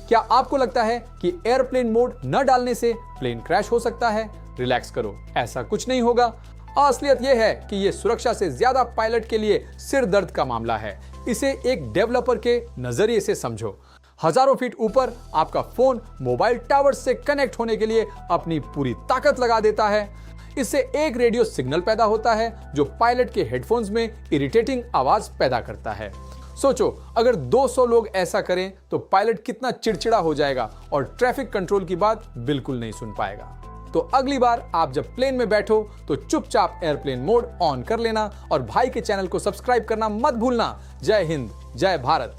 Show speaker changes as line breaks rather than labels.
क्या आपको लगता है कि एयरप्लेन मोड न डालने से प्लेन क्रैश हो सकता है? रिलैक्स करो, ऐसा कुछ नहीं होगा। असलियत यह है कि यह सुरक्षा से ज्यादा पायलट के लिए सिर दर्द का मामला है। इसे एक डेवलपर के नजरिए से समझो। हजारों फीट ऊपर आपका फोन मोबाइल टावर से कनेक्ट होने के लिए अपनी पूरी ताकत लगा देता है। इससे एक रेडियो सिग्नल पैदा होता है जो पायलट के हेडफोन्स में इरिटेटिंग आवाज पैदा करता है। सोचो, अगर 200 लोग ऐसा करें तो पायलट कितना चिड़चिड़ा हो जाएगा और ट्रैफिक कंट्रोल की बात बिल्कुल नहीं सुन पाएगा। तो अगली बार आप जब प्लेन में बैठो तो चुपचाप एयरप्लेन मोड ऑन कर लेना और भाई के चैनल को सब्सक्राइब करना मत भूलना। जय हिंद, जय भारत।